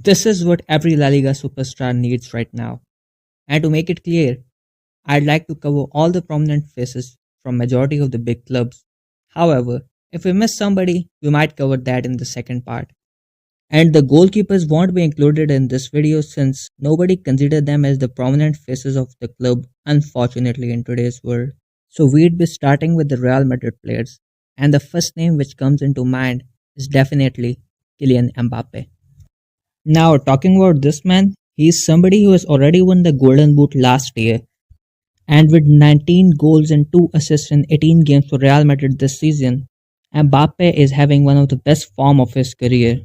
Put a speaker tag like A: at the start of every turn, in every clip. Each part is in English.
A: This is what every La Liga superstar needs right now. And to make it clear, I'd like to cover all the prominent faces from majority of the big clubs. However, if we miss somebody, we might cover that in the second part. And the goalkeepers won't be included in this video since nobody considered them as the prominent faces of the club, unfortunately, in today's world. So we'd be starting with the Real Madrid players, and the first name which comes into mind is definitely Kylian Mbappe. Now, talking about this man, he is somebody who has already won the Golden Boot last year, and with 19 goals and 2 assists in 18 games for Real Madrid this season, Mbappe is having one of the best form of his career.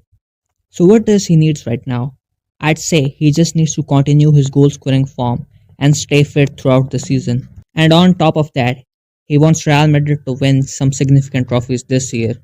A: So what does he needs right now? I'd say he just needs to continue his goal scoring form and stay fit throughout the season. And on top of that, he wants Real Madrid to win some significant trophies this year.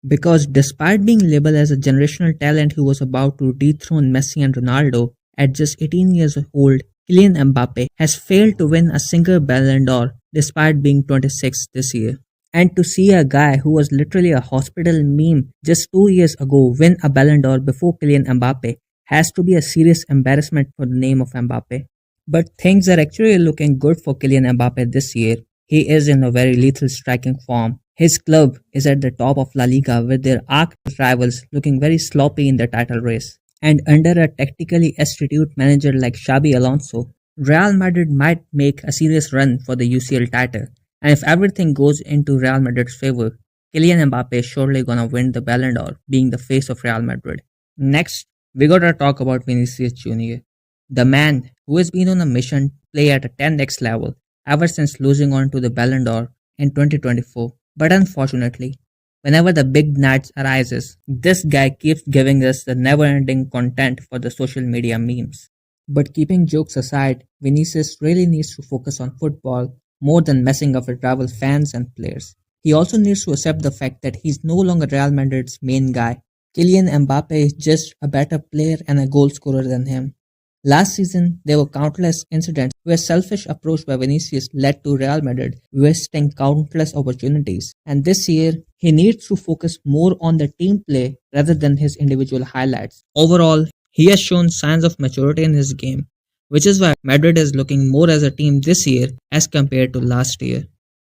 A: Because despite being labeled as a generational talent who was about to dethrone Messi and Ronaldo at just 18 years old, Kylian Mbappe has failed to win a single Ballon d'Or despite being 26 this year. And to see a guy who was literally a hospital meme just 2 years ago win a Ballon d'Or before Kylian Mbappe has to be a serious embarrassment for the name of Mbappe. But things are actually looking good for Kylian Mbappe this year. He is in a very lethal striking form. His club is at the top of La Liga with their arch rivals looking very sloppy in the title race. And under a tactically astute manager like Xabi Alonso, Real Madrid might make a serious run for the UCL title. And if everything goes into Real Madrid's favor, Kylian Mbappe is surely gonna win the Ballon d'Or, being the face of Real Madrid. Next, we gotta talk about Vinicius Jr., the man who has been on a mission to play at a 10x level ever since losing on to the Ballon d'Or in 2024. But unfortunately, whenever the big night arises, this guy keeps giving us the never-ending content for the social media memes. But keeping jokes aside, Vinicius really needs to focus on football more than messing up with rival fans and players. He also needs to accept the fact that he's no longer Real Madrid's main guy. Kylian Mbappe is just a better player and a goal scorer than him. Last season, there were countless incidents where selfish approach by Vinicius led to Real Madrid wasting countless opportunities. And this year, he needs to focus more on the team play rather than his individual highlights. Overall, he has shown signs of maturity in his game, which is why Madrid is looking more as a team this year as compared to last year.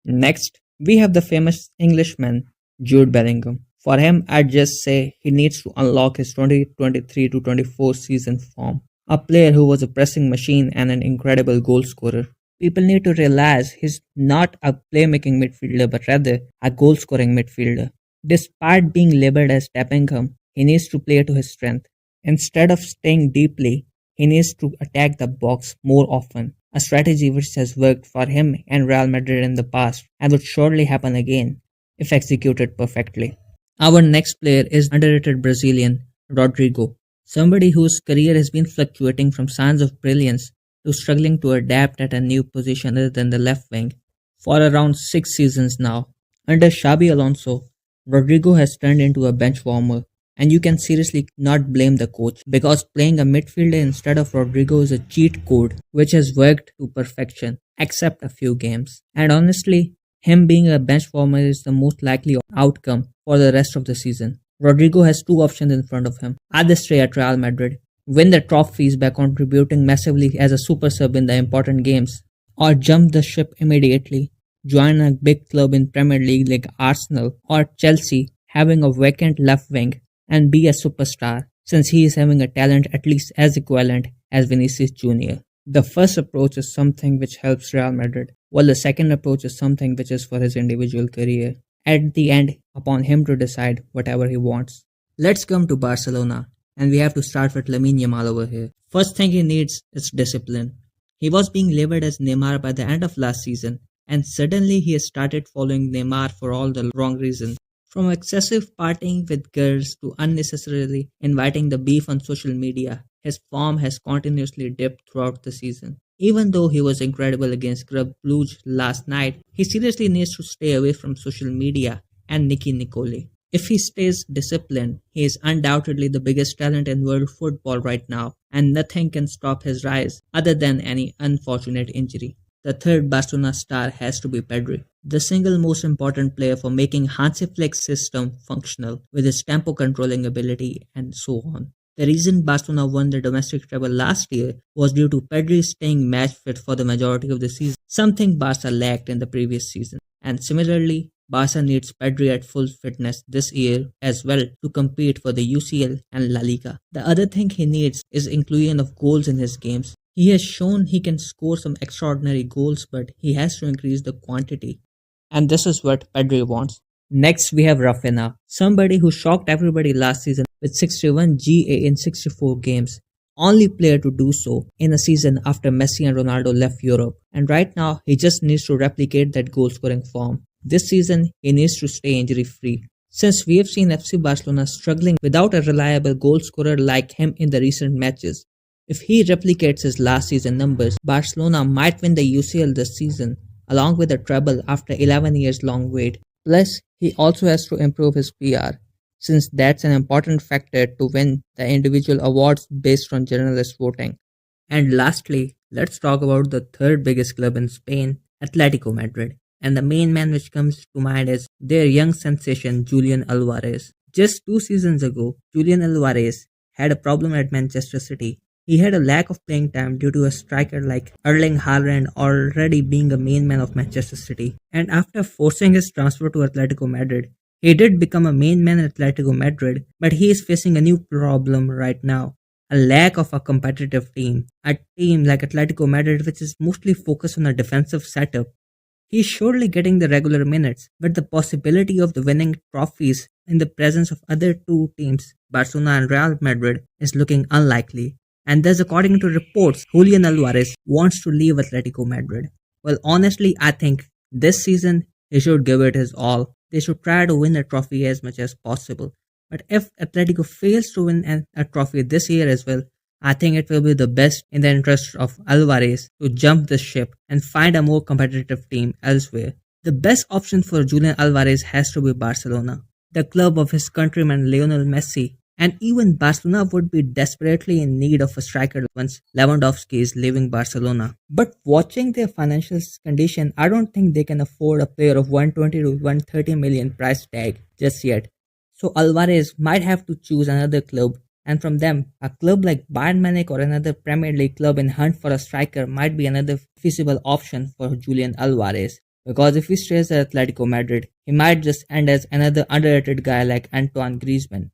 A: Next, we have the famous Englishman, Jude Bellingham. For him, I'd just say he needs to unlock his 2023-24 season form. A player who was a pressing machine and an incredible goal scorer. People need to realize he's not a playmaking midfielder but rather a goal scoring midfielder. Despite being labelled as Tappingham, he needs to play to his strength. Instead of staying deeply, he needs to attack the box more often, a strategy which has worked for him and Real Madrid in the past and would surely happen again if executed perfectly. Our next player is underrated Brazilian Rodrigo, somebody whose career has been fluctuating from signs of brilliance to struggling to adapt at a new position other than the left wing for around 6 seasons now. Under Xabi Alonso, Rodrigo has turned into a bench warmer, and you can seriously not blame the coach because playing a midfielder instead of Rodrigo is a cheat code which has worked to perfection, except a few games. And honestly, him being a bench warmer is the most likely outcome for the rest of the season. Rodrigo has two options in front of him. Either stay at Real Madrid, win the trophies by contributing massively as a super sub in the important games, or jump the ship immediately, join a big club in Premier League like Arsenal or Chelsea, having a vacant left wing, and be a superstar, since he is having a talent at least as equivalent as Vinicius Jr. The first approach is something which helps Real Madrid, while the second approach is something which is for his individual career. At the end, upon him to decide whatever he wants. Let's come to Barcelona, and we have to start with Lamine Yamal over here. First thing he needs is discipline. He was being labelled as Neymar by the end of last season, and suddenly he has started following Neymar for all the wrong reasons. From excessive partying with girls to unnecessarily inviting the beef on social media, his form has continuously dipped throughout the season. Even though he was incredible against Club Brugge last night, he seriously needs to stay away from social media and Nicky Nicole. If he stays disciplined, he is undoubtedly the biggest talent in world football right now, and nothing can stop his rise other than any unfortunate injury. The third Barcelona star has to be Pedri, the single most important player for making Hansi Flick's system functional with his tempo controlling ability and so on. The reason Barcelona won the domestic treble last year was due to Pedri staying match fit for the majority of the season, something Barca lacked in the previous season. And similarly, Barca needs Pedri at full fitness this year as well to compete for the UCL and La Liga. The other thing he needs is inclusion of goals in his games. He has shown he can score some extraordinary goals, but he has to increase the quantity. And this is what Pedri wants. Next, we have Rafinha, somebody who shocked everybody last season with 61 GA in 64 games. Only player to do so in a season after Messi and Ronaldo left Europe. And right now, he just needs to replicate that goal scoring form. This season, he needs to stay injury free. Since we have seen FC Barcelona struggling without a reliable goal scorer like him in the recent matches, if he replicates his last season numbers, Barcelona might win the UCL this season, along with a treble after 11 years long wait. Plus, he also has to improve his PR, since that's an important factor to win the individual awards based on journalist voting. And lastly, let's talk about the third biggest club in Spain, Atletico Madrid. And the main man which comes to mind is their young sensation Julian Alvarez. Just 2 seasons ago, Julian Alvarez had a problem at Manchester City. He had a lack of playing time due to a striker like Erling Haaland already being a main man of Manchester City. And after forcing his transfer to Atletico Madrid, he did become a main man at Atletico Madrid, but he is facing a new problem right now. A lack of a competitive team. A team like Atletico Madrid which is mostly focused on a defensive setup. He's surely getting the regular minutes, but the possibility of the winning trophies in the presence of other two teams, Barcelona and Real Madrid, is looking unlikely. And thus, according to reports, Julian Alvarez wants to leave Atletico Madrid. Well, honestly, I think this season he should give it his all. They should try to win a trophy as much as possible. But if Atletico fails to win a trophy this year as well, I think it will be the best in the interest of Alvarez to jump the ship and find a more competitive team elsewhere. The best option for Julian Alvarez has to be Barcelona, the club of his countryman Lionel Messi, and even Barcelona would be desperately in need of a striker once Lewandowski is leaving Barcelona. But watching their financial condition, I don't think they can afford a player of 120 to 130 million price tag just yet. So Alvarez might have to choose another club, and from them, a club like Bayern Munich or another Premier League club in hunt for a striker might be another feasible option for Julian Alvarez. Because if he stays at Atletico Madrid, he might just end as another underrated guy like Antoine Griezmann.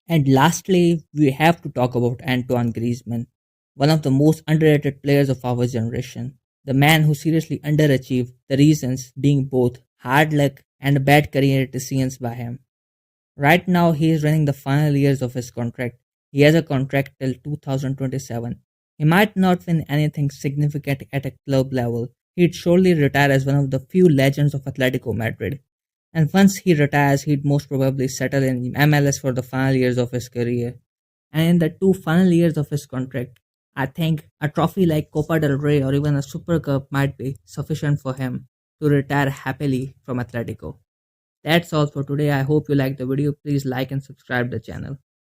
A: And lastly, we have to talk about Antoine Griezmann, one of the most underrated players of our generation. The man who seriously underachieved, the reasons being both hard luck and bad career decisions by him. Right now, he is running the final years of his contract. He has a contract till 2027. He might not win anything significant at a club level. He'd surely retire as one of the few legends of Atletico Madrid. And once he retires, he'd most probably settle in MLS for the final years of his career. And in the 2 final years of his contract, I think a trophy like Copa del Rey or even a Super Cup might be sufficient for him to retire happily from Atletico. That's all for today. I hope you liked the video. Please like and subscribe the channel.